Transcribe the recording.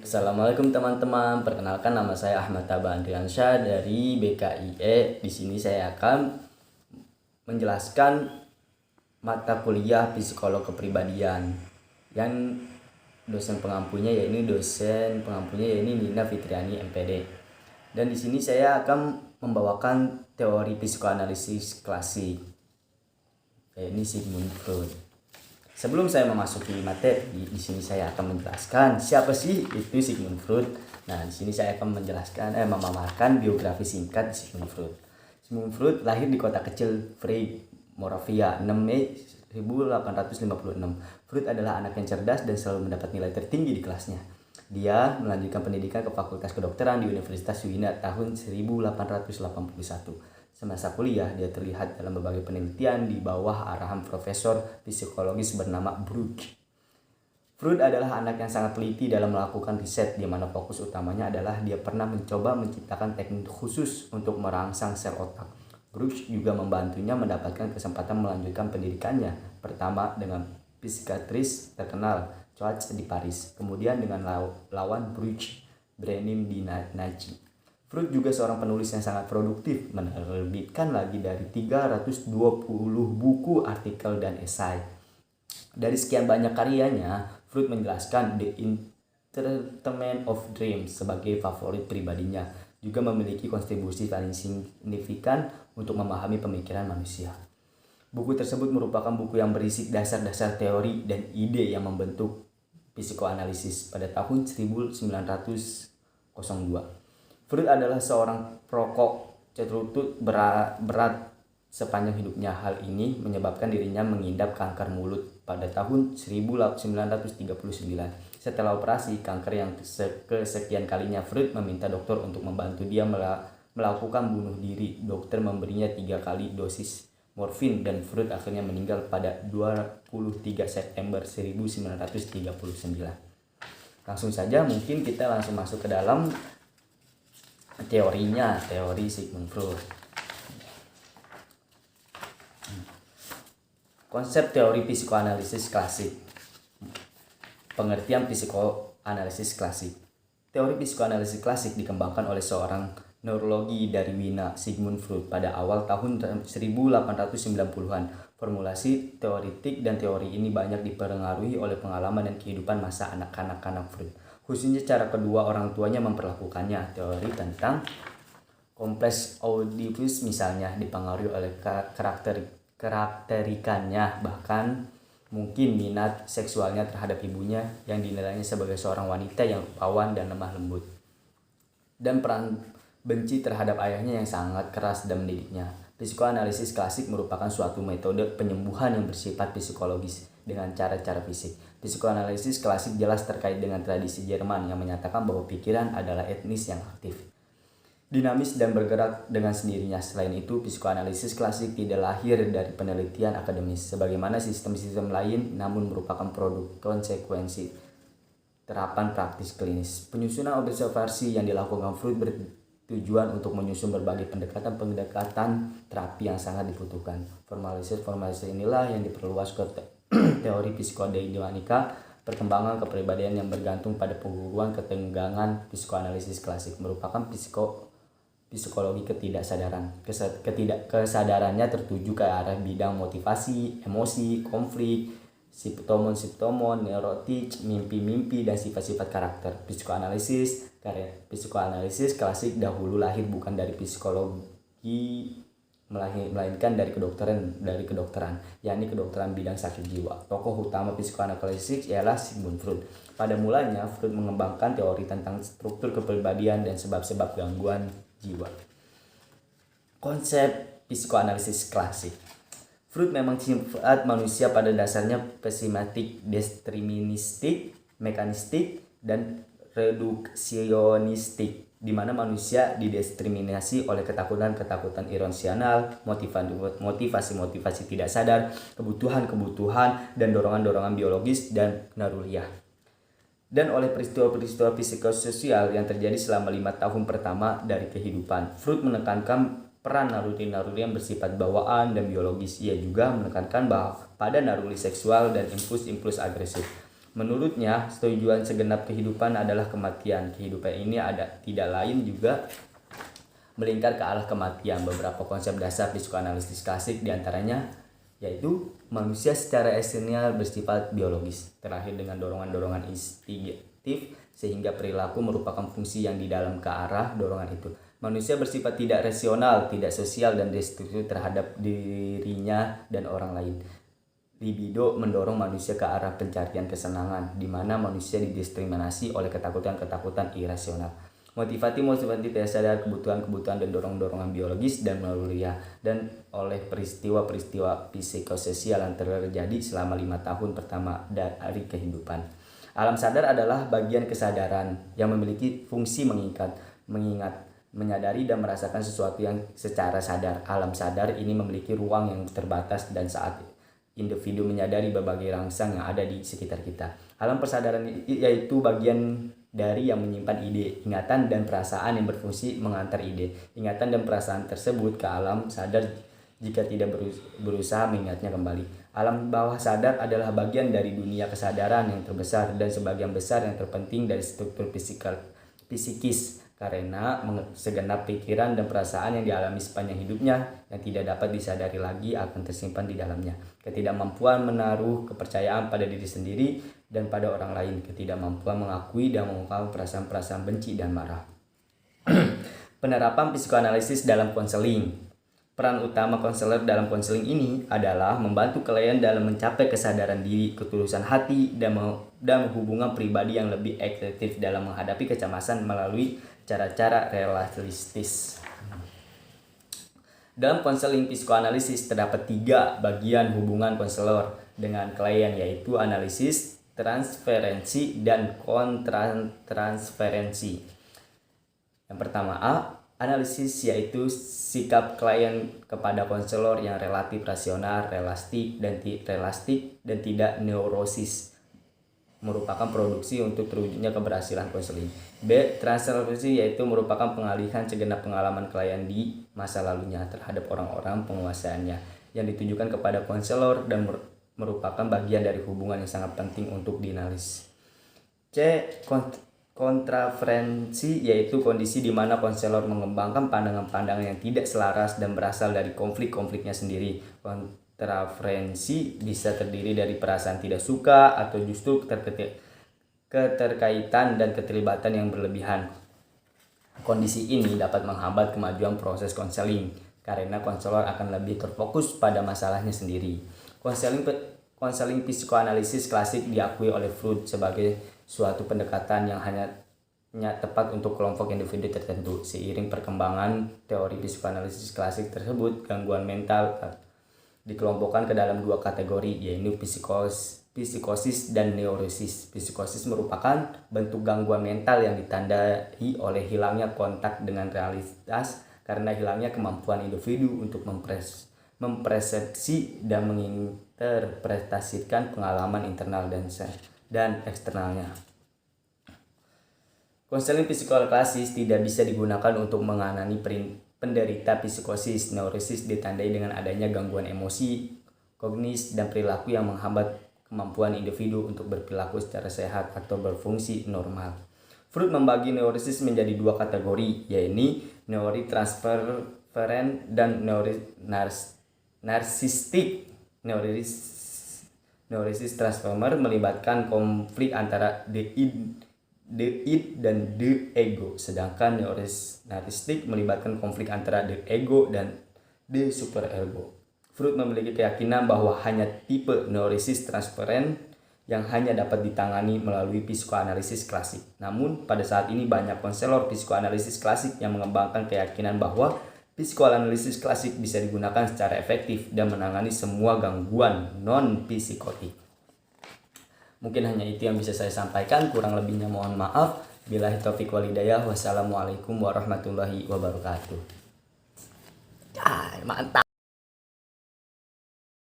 Assalamualaikum teman-teman. Perkenalkan, nama saya Ahmad Taba Andriansyah dari BKIE. Di sini saya akan menjelaskan mata kuliah psikolog kepribadian yang dosen pengampunya yaitu Nina Fitriani MPD. Dan di sini saya akan membawakan teori psikoanalisis klasik, yaitu Sigmund Freud. Sebelum saya memasuki materi, di sini saya akan menjelaskan siapa sih itu Sigmund Freud. Nah, di sini saya akan memaparkan biografi singkat Sigmund Freud. Sigmund Freud lahir di kota kecil Freiburg, Moravia, 6 Mei 1856. Freud adalah anak yang cerdas dan selalu mendapat nilai tertinggi di kelasnya. Dia melanjutkan pendidikan ke Fakultas Kedokteran di Universitas Wiener tahun 1881. Semasa kuliah, dia terlihat dalam berbagai penelitian di bawah arahan profesor psikologis bernama Bruch. Freud adalah anak yang sangat teliti dalam melakukan riset, di mana fokus utamanya adalah dia pernah mencoba menciptakan teknik khusus untuk merangsang sel otak. Bruch juga membantunya mendapatkan kesempatan melanjutkan pendidikannya, pertama dengan psikiatris terkenal Schwartz di Paris, kemudian dengan lawan Bruch, Brenim di Nazi. Freud juga seorang penulis yang sangat produktif, menerbitkan lagi dari 320 buku, artikel, dan esai. Dari sekian banyak karyanya, Freud menjelaskan The Entertainment of Dreams sebagai favorit pribadinya, juga memiliki kontribusi paling signifikan untuk memahami pemikiran manusia. Buku tersebut merupakan buku yang berisi dasar-dasar teori dan ide yang membentuk psikoanalisis pada tahun 1902. Freud adalah seorang perokok cerutu berat sepanjang hidupnya. Hal ini menyebabkan dirinya mengidap kanker mulut pada tahun 1939. Setelah operasi kanker yang kesekian kalinya, Freud meminta dokter untuk membantu dia melakukan bunuh diri. Dokter memberinya 3 kali dosis morfin dan Freud akhirnya meninggal pada 23 September 1939. Langsung saja, mungkin kita langsung masuk ke dalam teorinya, teori Sigmund Freud. Konsep teori psikoanalisis klasik. Pengertian psikoanalisis klasik. Teori psikoanalisis klasik dikembangkan oleh seorang neurologi dari Wiener, Sigmund Freud, pada awal tahun 1890-an. Formulasi teoritik dan teori ini banyak dipengaruhi oleh pengalaman dan kehidupan masa anak-anak Freud. Khususnya cara kedua orang tuanya memperlakukannya. Teori tentang kompleks Oedipus misalnya dipengaruhi oleh karakterikannya, bahkan mungkin minat seksualnya terhadap ibunya yang dinilainya sebagai seorang wanita yang rupawan dan lemah lembut, dan peran benci terhadap ayahnya yang sangat keras dalam mendidiknya. Psikoanalisis klasik merupakan suatu metode penyembuhan yang bersifat psikologis dengan cara-cara fisik. Psikoanalisis klasik jelas terkait dengan tradisi Jerman yang menyatakan bahwa pikiran adalah etnis yang aktif, dinamis, dan bergerak dengan sendirinya. Selain itu, psikoanalisis klasik tidak lahir dari penelitian akademis sebagaimana sistem-sistem lain, namun merupakan produk konsekuensi terapan praktis klinis. Penyusunan observasi yang dilakukan Freud tujuan untuk menyusun berbagai pendekatan terapi yang sangat dibutuhkan. Formalisasi inilah yang diperluas ke teori psikodinamika, perkembangan kepribadian yang bergantung pada pengguruan ketenggangan. Psikoanalisis klasik merupakan psikologi ketidaksadaran. Kesadarannya tertuju ke arah bidang motivasi, emosi, konflik, simptom-simptom neurotik, mimpi-mimpi, dan sifat-sifat karakter. Psikoanalisis klasik dahulu lahir bukan dari psikologi, melainkan dari kedokteran, yakni kedokteran bidang sakit jiwa. Tokoh utama psikoanalisis ialah Sigmund Freud. Pada mulanya, Freud mengembangkan teori tentang struktur kepribadian dan sebab-sebab gangguan jiwa. Konsep psikoanalisis klasik. Freud memang sifat manusia pada dasarnya pesimistik, deterministik, mekanistik, dan reduksionistik, di mana manusia dideterminasi oleh ketakutan irasional, motivasi tidak sadar, kebutuhan, dan dorongan biologis dan naluriah, dan oleh peristiwa-peristiwa psikososial yang terjadi selama 5 tahun pertama dari kehidupan. Freud menekankan peran naluri-naluri yang bersifat bawaan dan biologis. Ia juga menekankan bahwa pada naluri seksual dan impuls-impuls agresif. Menurutnya, tujuan segenap kehidupan adalah kematian. Kehidupan ini tidak lain juga melingkar ke arah kematian. Beberapa konsep dasar psikoanalisis klasik diantaranya yaitu manusia secara esensial bersifat biologis, terakhir dengan dorongan-dorongan instintif sehingga perilaku merupakan fungsi yang di dalam ke arah dorongan itu. Manusia bersifat tidak rasional, tidak sosial, dan destruktif terhadap dirinya dan orang lain. Libido mendorong manusia ke arah pencarian kesenangan, di mana manusia didiskriminasi oleh ketakutan-ketakutan irasional. Motivasi tidak sadar, kebutuhan-kebutuhan dan dorongan-dorongan biologis dan naluriah, dan oleh peristiwa-peristiwa psikososial yang terjadi selama 5 tahun pertama dari kehidupan. Alam sadar adalah bagian kesadaran yang memiliki fungsi mengingat, menyadari dan merasakan sesuatu yang secara sadar. Alam sadar ini memiliki ruang yang terbatas dan saat individu menyadari berbagai rangsang yang ada di sekitar kita. Alam persadaran yaitu bagian dari yang menyimpan ide, ingatan, dan perasaan yang berfungsi mengantar ide, ingatan, dan perasaan tersebut ke alam sadar jika tidak berusaha mengingatnya kembali. Alam bawah sadar adalah bagian dari dunia kesadaran yang terbesar dan sebagian besar yang terpenting dari struktur psikis, karena segenap pikiran dan perasaan yang dialami sepanjang hidupnya yang tidak dapat disadari lagi akan tersimpan di dalamnya. Ketidakmampuan menaruh kepercayaan pada diri sendiri dan pada orang lain, ketidakmampuan mengakui dan mengungkapkan perasaan-perasaan benci dan marah. Penerapan psikoanalisis dalam konseling. Peran utama konselor dalam konseling ini adalah membantu klien dalam mencapai kesadaran diri, ketulusan hati, dan hubungan pribadi yang lebih efektif dalam menghadapi kecemasan melalui cara-cara realistis. Dalam konseling psikoanalisis terdapat 3 bagian hubungan konselor dengan klien, yaitu analisis, transferensi, dan kontratransferensi. Yang pertama A, analisis, yaitu sikap klien kepada konselor yang relatif rasional, realistik, dan tidak neurosis, merupakan produksi untuk terwujudnya keberhasilan konseling. B, transferensi, yaitu merupakan pengalihan segenap pengalaman klien di masa lalunya terhadap orang-orang penguasaannya yang ditujukan kepada konselor dan merupakan bagian dari hubungan yang sangat penting untuk dianalisis. C, kontraferensi, yaitu kondisi di mana konselor mengembangkan pandangan-pandangan yang tidak selaras dan berasal dari konflik-konfliknya sendiri. Kontraferensi bisa terdiri dari perasaan tidak suka atau justru keterkaitan dan keterlibatan yang berlebihan. Kondisi ini dapat menghambat kemajuan proses konseling karena konselor akan lebih terfokus pada masalahnya sendiri. Konseling psikoanalisis klasik diakui oleh Freud sebagai suatu pendekatan yang hanya tepat untuk kelompok individu tertentu. Seiring perkembangan teori psikoanalisis klasik tersebut, gangguan mental dikelompokkan ke dalam 2 kategori, yaitu psikosis dan neurosis. Psikosis merupakan bentuk gangguan mental yang ditandai oleh hilangnya kontak dengan realitas karena hilangnya kemampuan individu untuk mempersepsi dan menginterpretasikan pengalaman internal dan eksternalnya. Konseling psikoklasis tidak bisa digunakan untuk menangani penderita psikosis. Neurosis ditandai dengan adanya gangguan emosi, kognitif, dan perilaku yang menghambat kemampuan individu untuk berperilaku secara sehat atau berfungsi normal. Freud membagi neurosis menjadi 2 kategori, yaitu neuri transferen dan neuri narsistik. Neurosis transformer melibatkan konflik antara the id dan the ego, sedangkan neurosis narsistik melibatkan konflik antara the ego dan the superego. Freud memiliki keyakinan bahwa hanya tipe neurosis transferen yang hanya dapat ditangani melalui psikoanalisis klasik. Namun, pada saat ini banyak konselor psikoanalisis klasik yang mengembangkan keyakinan bahwa psikoanalisis klasik bisa digunakan secara efektif dan menangani semua gangguan non-psikotik. Mungkin hanya itu yang bisa saya sampaikan, kurang lebihnya mohon maaf. Billahi taufiq wal hidayah. Wassalamualaikum warahmatullahi wabarakatuh. Mantap.